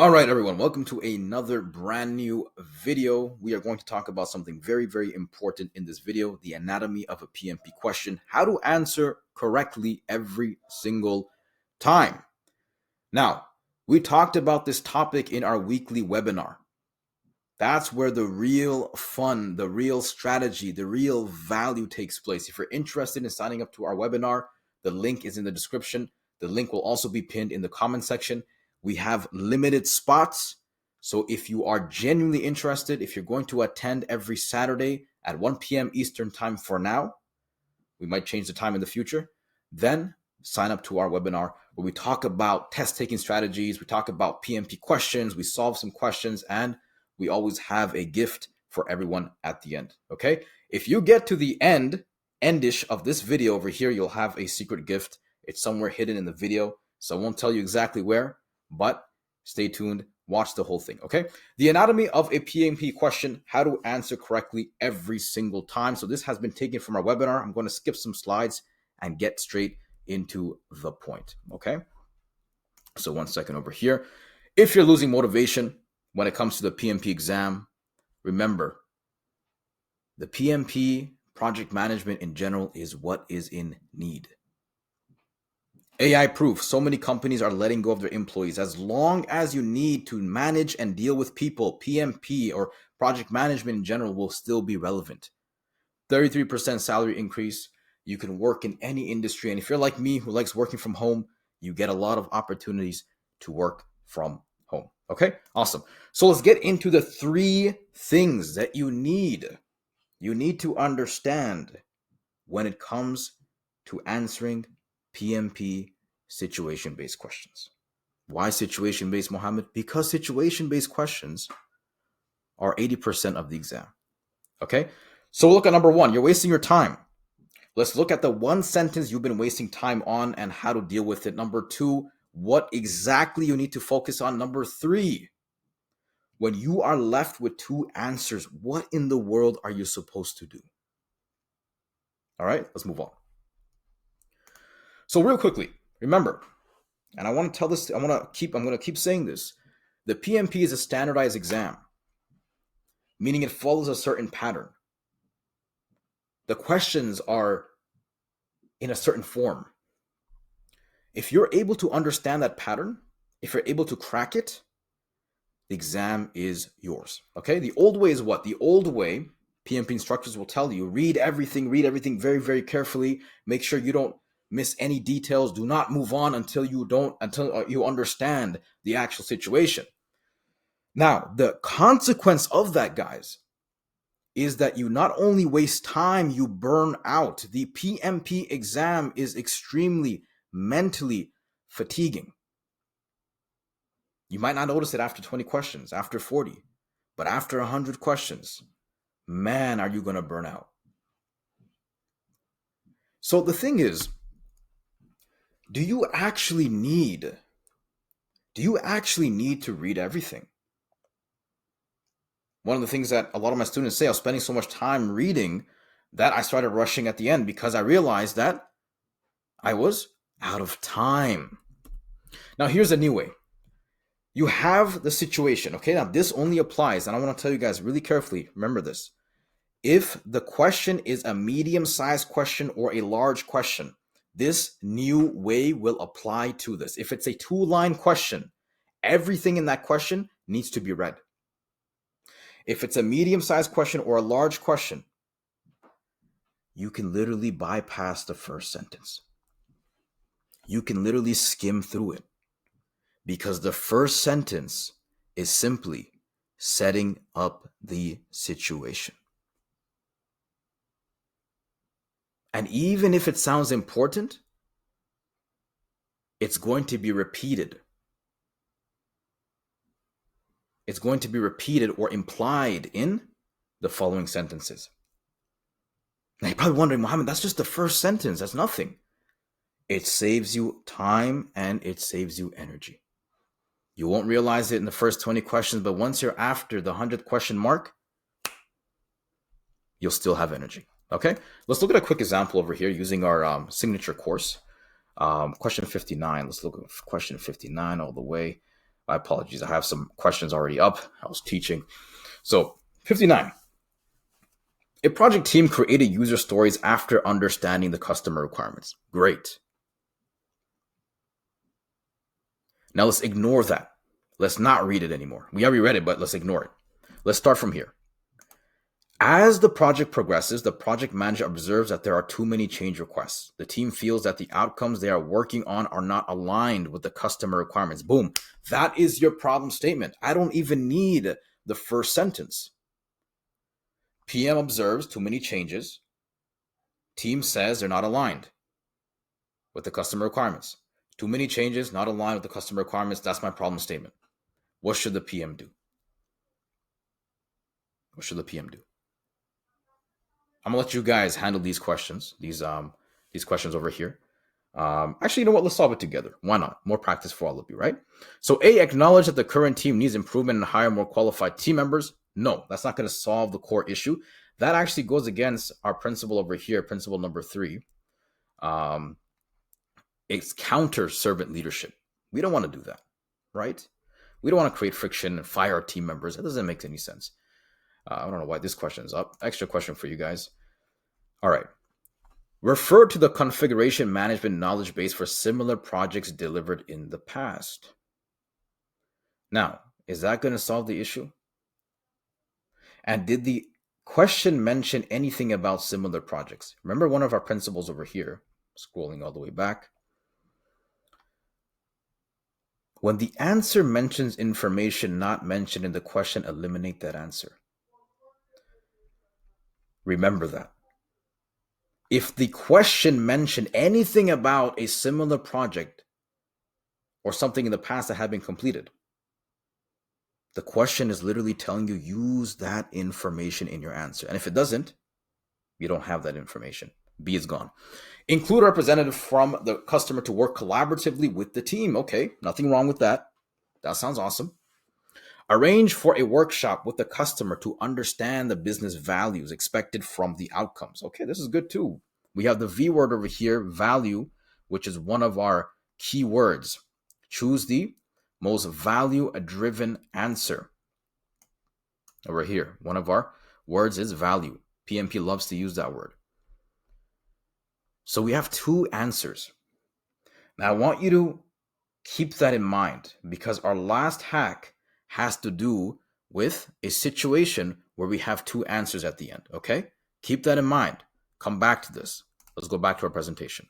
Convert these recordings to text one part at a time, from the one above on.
All right, everyone, welcome to another brand new video. We are going to talk about something very, very important in this video, the anatomy of a PMP question, how to answer correctly every single time. Now, we talked about this topic in our weekly webinar. That's where the real fun, the real strategy, the real value takes place. If you're interested in signing up to our webinar, the link is in the description. The link will also be pinned in the comment section. We have limited spots. So if you are genuinely interested, if you're going to attend every Saturday at 1 p.m. Eastern time for now, we might change the time in the future, then sign up to our webinar where we talk about test taking strategies, we talk about PMP questions, we solve some questions, and we always have a gift for everyone at the end, okay? If you get to the endish of this video over here, you'll have a secret gift. It's somewhere hidden in the video, so I won't tell you exactly where, but stay tuned, watch the whole thing, okay? The anatomy of a PMP question, how to answer correctly every single time. So this has been taken from our webinar. I'm going to skip some slides and get straight into the point, okay? So one second over here. If you're losing motivation when it comes to the PMP exam, remember, the PMP project management in general is what is in need. AI proof. So many companies are letting go of their employees. As long as you need to manage and deal with people, PMP or project management in general will still be relevant. 33% salary increase. You can work in any industry. And if you're like me who likes working from home, you get a lot of opportunities to work from home. Okay, awesome. So let's get into the 3 things that you need. You need to understand when it comes to answering PMP situation-based questions. Why situation-based, Mohammed? Because situation-based questions are 80% of the exam. Okay, so look at number 1, you're wasting your time. Let's look at the one sentence you've been wasting time on and how to deal with it. Number 2, what exactly you need to focus on. Number 3, when you are left with 2 answers, what in the world are you supposed to do? All right, let's move on. So real quickly, remember, and I want to tell this, I'm going to keep saying this. The PMP is a standardized exam, meaning it follows a certain pattern. The questions are in a certain form. If you're able to understand that pattern, if you're able to crack it, the exam is yours. Okay? The old way is what? The old way, PMP instructors will tell you, read everything very, very carefully. Make sure you don't miss any details. Do not move on until you understand the actual situation. Now, the consequence of that, guys, is that you not only waste time, you burn out. The PMP exam is extremely mentally fatiguing. You might not notice it after 20 questions, after 40, but after 100 questions, man, are you going to burn out. So the thing is, do you actually need to read everything? One of the things that a lot of my students say, I was spending so much time reading that I started rushing at the end because I realized that I was out of time. Now, here's a new way. You have the situation, okay? Now, this only applies, and I want to tell you guys really carefully, remember this. If the question is a medium-sized question or a large question, this new way will apply to this. If it's a 2-line question, everything in that question needs to be read. If it's a medium-sized question or a large question, you can literally bypass the first sentence. You can literally skim through it because the first sentence is simply setting up the situation. And even if it sounds important, it's going to be repeated. It's going to be repeated or implied in the following sentences. Now you're probably wondering, Mohammed, that's just the first sentence. That's nothing. It saves you time and it saves you energy. You won't realize it in the first 20 questions, but once you're after the 100th question mark, you'll still have energy. Okay, let's look at a quick example over here using our signature course. Question 59. Let's look at question 59 all the way. My apologies. I have some questions already up. I was teaching. So 59. A project team created user stories after understanding the customer requirements. Great. Now let's ignore that. Let's not read it anymore. We already read it, but let's ignore it. Let's start from here. As the project progresses, the project manager observes that there are too many change requests. The team feels that the outcomes they are working on are not aligned with the customer requirements. Boom. That is your problem statement. I don't even need the first sentence. PM observes too many changes. Team says they're not aligned with the customer requirements. Too many changes, not aligned with the customer requirements. That's my problem statement. What should the PM do? What should the PM do? I'm gonna let you guys handle these questions. These questions over here. Actually, you know what? Let's solve it together. Why not? More practice for all of you, right? So A, acknowledge that the current team needs improvement and hire more qualified team members. No, that's not going to solve the core issue. That actually goes against our principle over here, principle number 3. It's counter servant leadership. We don't want to do that, right? We don't want to create friction and fire our team members. That doesn't make any sense. I don't know why this question is up. Extra question for you guys. All right. Refer to the configuration management knowledge base for similar projects delivered in the past. Now, is that going to solve the issue? And did the question mention anything about similar projects? Remember one of our principles over here, scrolling all the way back. When the answer mentions information not mentioned in the question, eliminate that answer. Remember that. If the question mentioned anything about a similar project or something in the past that had been completed, the question is literally telling you use that information in your answer. And if it doesn't, you don't have that information. B is gone. Include a representative from the customer to work collaboratively with the team. Okay, nothing wrong with that. That sounds awesome. Arrange for a workshop with the customer to understand the business values expected from the outcomes. Okay, this is good too. We have the V word over here, value, which is one of our key words. Choose the most value-driven answer. Over here, one of our words is value. PMP loves to use that word. So we have 2 answers. Now I want you to keep that in mind because our last hack has to do with a situation where we have 2 answers at the end, okay? Keep that in mind. Come back to this. Let's go back to our presentation.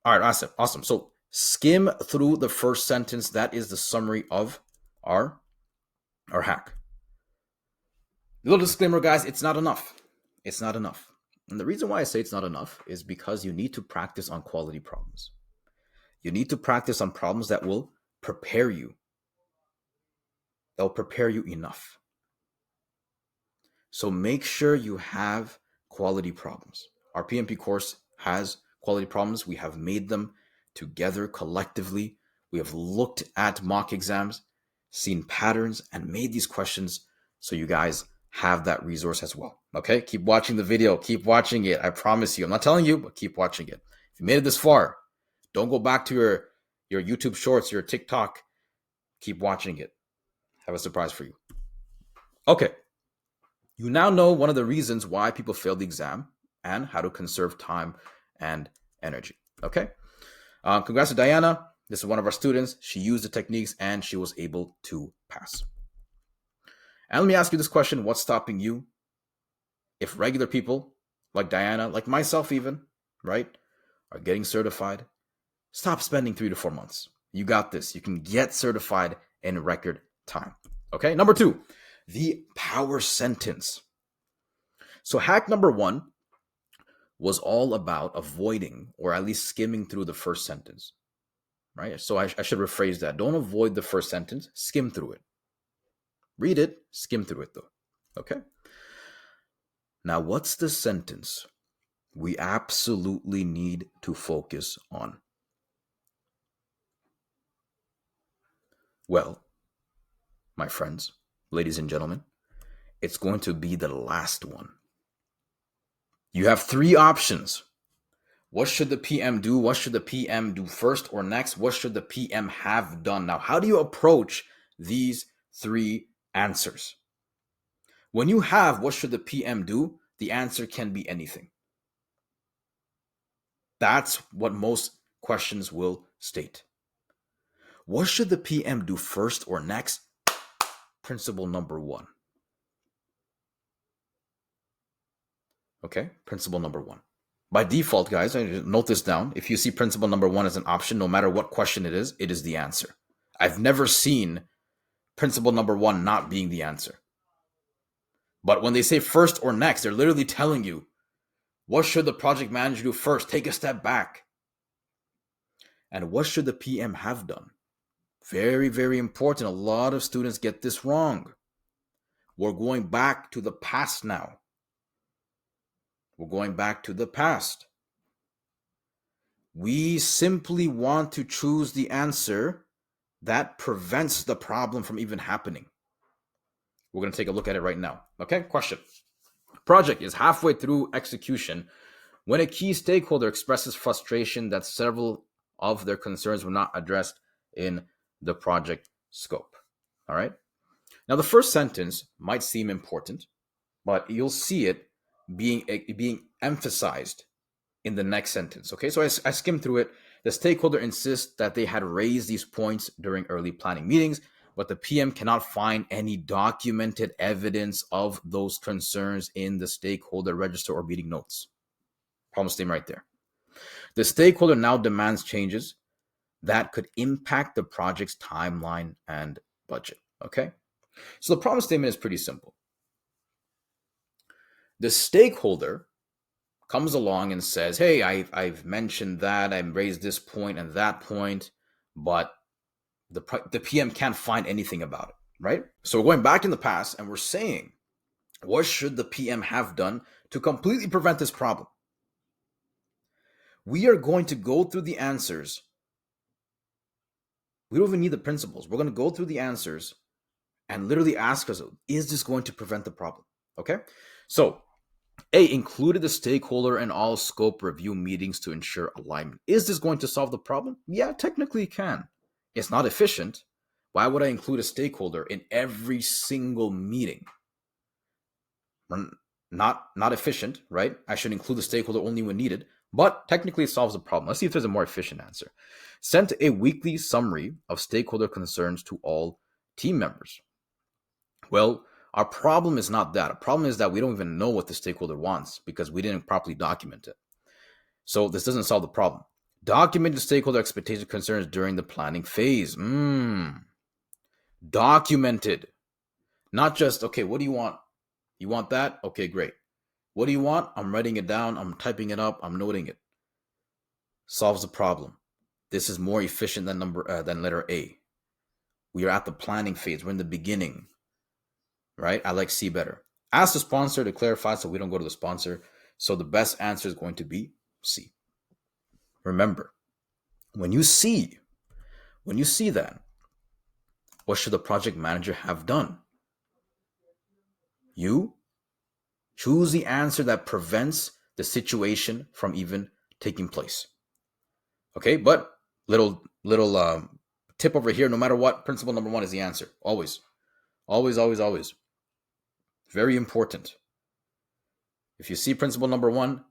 All right, awesome. So skim through the first sentence. That is the summary of our hack. Little disclaimer, guys, it's not enough. It's not enough. And the reason why I say it's not enough is because you need to practice on quality problems. You need to practice on problems that will prepare you. They'll prepare you enough. So make sure you have quality problems. Our PMP course has quality problems. We have made them together collectively. We have looked at mock exams, seen patterns, and made these questions so you guys have that resource as well. Okay, keep watching the video. Keep watching it. I promise you. I'm not telling you, but keep watching it. If you made it this far, don't go back to your YouTube shorts, your TikTok. Keep watching it. I have a surprise for you. Okay. You now know one of the reasons why people fail the exam and how to conserve time and energy. Okay. Congrats to Diana. This is one of our students. She used the techniques and she was able to pass. And let me ask you this question. What's stopping you? If regular people like Diana, like myself even, right, are getting certified, stop spending 3 to 4 months. You got this. You can get certified in record time. Okay. Number 2, the power sentence. So hack number 1 was all about avoiding or at least skimming through the first sentence, right? So I should rephrase that. Don't avoid the first sentence, skim through it. Read it, skim through it though, okay? Now, what's the sentence we absolutely need to focus on? Well, my friends, ladies and gentlemen, it's going to be the last one. You have 3 options. What should the PM do? What should the PM do first or next? What should the PM have done? Now, how do you approach these three answers? When you have what should the PM do, the answer can be anything. That's what most questions will state. What should the PM do first or next? Principle number one. Okay, principle number one. By default, guys, note this down. If you see principle number one as an option, no matter what question it is the answer. I've never seen principle number one not being the answer. But when they say first or next, they're literally telling you, what should the project manager do first? Take a step back. And what should the PM have done? Very, very important. A lot of students get this wrong. We're going back to the past now. We're going back to the past. We simply want to choose the answer that prevents the problem from even happening. We're going to take a look at it right now. Okay, question. Project is halfway through execution when a key stakeholder expresses frustration that several of their concerns were not addressed in the project scope. All right. Now, the first sentence might seem important, but you'll see it being emphasized in the next sentence. Okay, so I skimmed through it. The stakeholder insists that they had raised these points during early planning meetings, but the PM cannot find any documented evidence of those concerns in the stakeholder register or meeting notes. Problem statement right there. The stakeholder now demands changes that could impact the project's timeline and budget. Okay, so the problem statement is pretty simple. The stakeholder comes along and says, hey, I've mentioned that, I raised this point and that point, but the PM can't find anything about it, right? So we're going back in the past and we're saying, what should the PM have done to completely prevent this problem? We are going to go through the answers. We don't even need the principles. We're going to go through the answers and literally ask ourselves, is this going to prevent the problem? Okay, so A, included the stakeholder in all scope review meetings to ensure alignment. Is this going to solve the problem? Yeah, technically it can. It's not efficient. Why would I include a stakeholder in every single meeting? Not efficient, right? I should include the stakeholder only when needed, but technically it solves the problem. Let's see if there's a more efficient answer. Sent a weekly summary of stakeholder concerns to all team members. Well, our problem is not that. Our problem is that we don't even know what the stakeholder wants because we didn't properly document it. So this doesn't solve the problem. Document the stakeholder expectation concerns during the planning phase. Documented. Not just, okay, what do you want? You want that? Okay, great. What do you want? I'm writing it down. I'm typing it up. I'm noting it. Solves the problem. This is more efficient than letter A. We are at the planning phase. We're in the beginning. Right? I like C better. Ask the sponsor to clarify so we don't go to the sponsor. So the best answer is going to be C. Remember, when you see that, what should the project manager have done? You choose the answer that prevents the situation from even taking place. Okay, but little tip over here, no matter what, principle number one is the answer. Always. Always, always, always. Very important. If you see principle number one,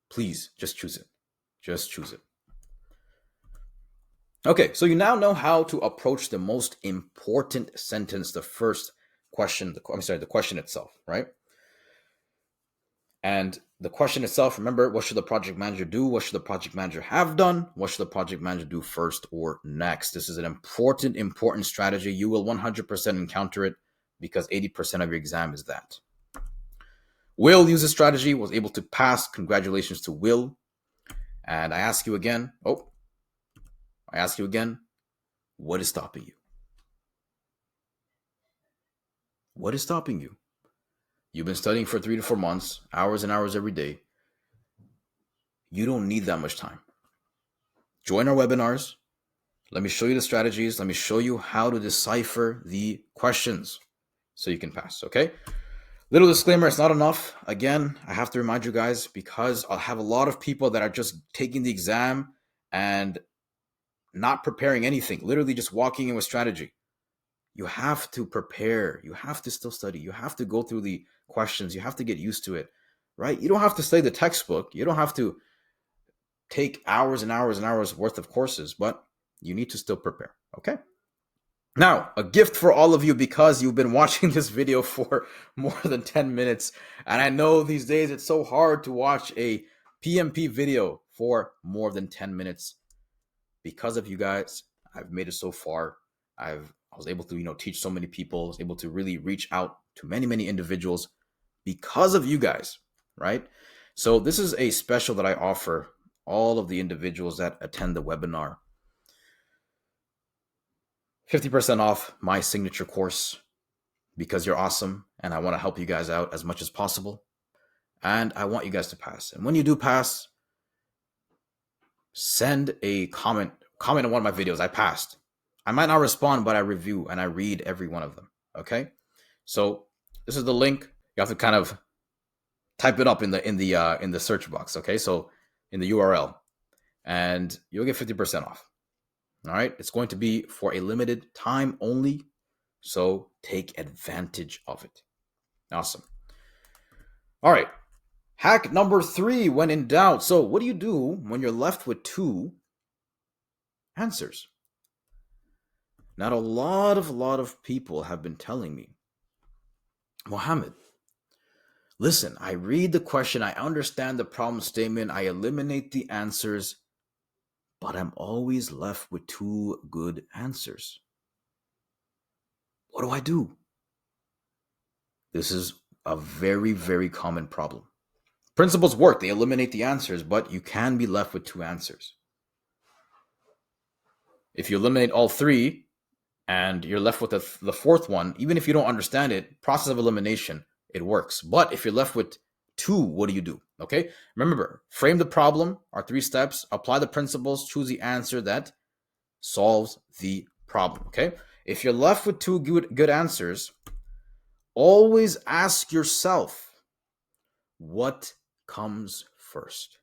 please just choose it. Just choose it. Okay, so you now know how to approach the most important sentence, the first question, the question itself, right? And the question itself, remember, what should the project manager do? What should the project manager have done? What should the project manager do first or next? This is an important strategy. You will 100% encounter it because 80% of your exam is that. Will used this strategy, was able to pass. Congratulations to Will. And I ask you again, what is stopping you? What is stopping you? You've been studying for 3 to 4 months, hours and hours every day. You don't need that much time. Join our webinars. Let me show you the strategies. Let me show you how to decipher the questions so you can pass, okay? Little disclaimer, it's not enough. Again, I have to remind you guys because I'll have a lot of people that are just taking the exam and not preparing anything, literally just walking in with strategy. You have to prepare. You have to still study. You have to go through the questions. You have to get used to it, right? You don't have to study the textbook. You don't have to take hours and hours and hours worth of courses, but you need to still prepare. Okay. Now, a gift for all of you because you've been watching this video for more than 10 minutes. And I know these days it's so hard to watch a PMP video for more than 10 minutes. Because of you guys, I've made it so far. I was able to, teach so many people, I was able to really reach out to many, many individuals because of you guys, right? So this is a special that I offer all of the individuals that attend the webinar. 50% off my signature course because you're awesome and I want to help you guys out as much as possible. And I want you guys to pass. And when you do pass, send a comment on one of my videos. I passed. I might not respond, but I review and I read every one of them. Okay. So this is the link. You have to kind of type it up in the search box. Okay. So in the URL, and you'll get 50% off. All right. It's going to be for a limited time only. So take advantage of it. Awesome. All right. Hack number 3, when in doubt. So what do you do when you're left with 2 answers? Now, a lot of people have been telling me, Mohammed, listen, I read the question, I understand the problem statement, I eliminate the answers, but I'm always left with 2 good answers. What do I do? This is a very, very common problem. Principles work, they eliminate the answers, but you can be left with 2 answers. If you eliminate all 3 and you're left with the 4th one, even if you don't understand it, process of elimination, it works. But if you're left with 2, what do you do? Okay, remember, frame the problem, our 3 steps, apply the principles, choose the answer that solves the problem. Okay, if you're left with 2 good answers, always ask yourself, what comes first?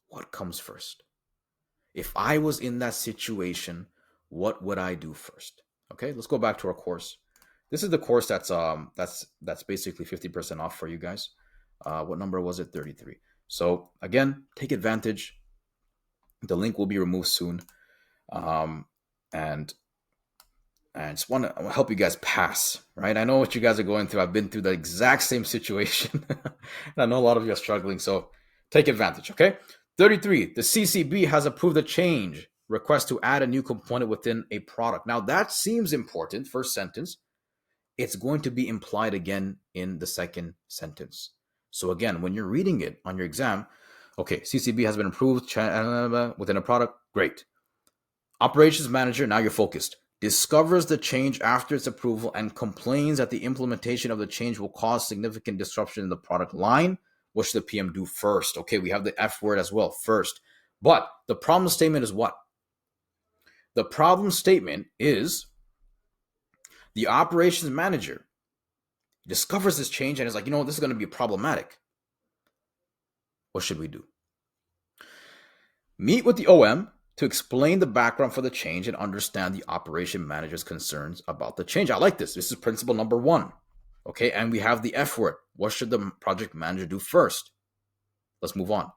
What comes first? If I was in that situation, what would I do first? Okay, let's go back to our course. This is the course that's basically 50% off for you guys. What number was it? 33. So again, take advantage. The link will be removed soon. And I just want to help you guys pass, right? I know what you guys are going through. I've been through the exact same situation. And I know a lot of you are struggling. So take advantage, okay? 33, the CCB has approved a change request to add a new component within a product. Now that seems important, first sentence. It's going to be implied again in the second sentence. So again, when you're reading it on your exam, okay, CCB has been approved within a product, great. Operations manager, now you're focused, discovers the change after its approval and complains that the implementation of the change will cause significant disruption in the product line. What should the PM do first? Okay, we have the F word as well, first. But the problem statement is what? The problem statement is the operations manager discovers this change and is like, this is going to be problematic. What should we do? Meet with the OM to explain the background for the change and understand the operation manager's concerns about the change. I like this. This is principle number 1. Okay, and we have the F word. What should the project manager do first? Let's move on.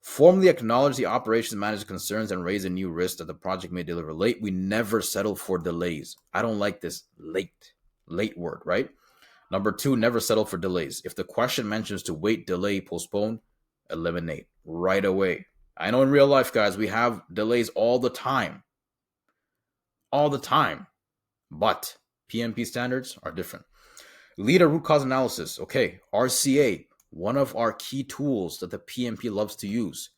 Formally acknowledge the operations manager's concerns and raise a new risk that the project may deliver late. We never settle for delays. I don't like this late word, right? Number 2, never settle for delays. If the question mentions to wait, delay, postpone, eliminate right away. I know in real life, guys, we have delays all the time. All the time. But PMP standards are different. Lead a root cause analysis. Okay, RCA, one of our key tools that the PMP loves to use.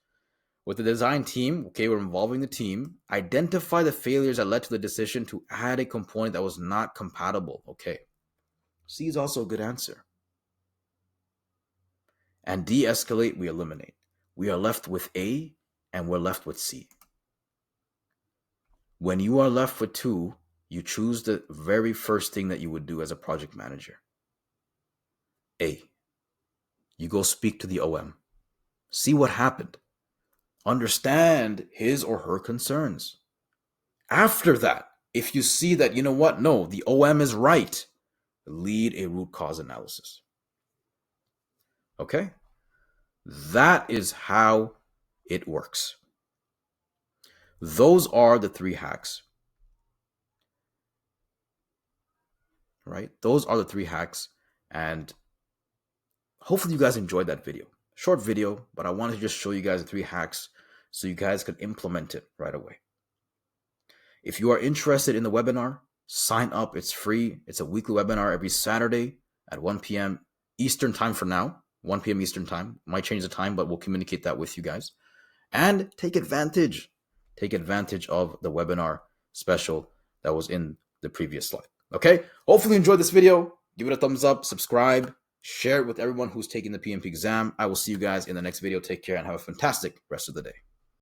With the design team, okay, we're involving the team. Identify the failures that led to the decision to add a component that was not compatible. Okay, C is also a good answer. And de-escalate, we eliminate. We are left with A and we're left with C. When you are left with 2, you choose the very first thing that you would do as a project manager. A, you go speak to the OM. See what happened. Understand his or her concerns. After that, if you see that, you know what, no, the OM is right, lead a root cause analysis. Okay? That is how it works. Those are the 3 hacks. Right? Those are the 3 hacks. And hopefully you guys enjoyed that video. Short video, but I wanted to just show you guys the 3 hacks so you guys could implement it right away. If you are interested in the webinar, sign up. It's free. It's a weekly webinar every Saturday at 1 p.m. Eastern time for now. 1 p.m. Eastern time. Might change the time, but we'll communicate that with you guys. And take advantage. Take advantage of the webinar special that was in the previous slide. Okay? Hopefully you enjoyed this video. Give it a thumbs up, subscribe, share it with everyone who's taking the PMP exam. I will see you guys in the next video. Take care and have a fantastic rest of the day.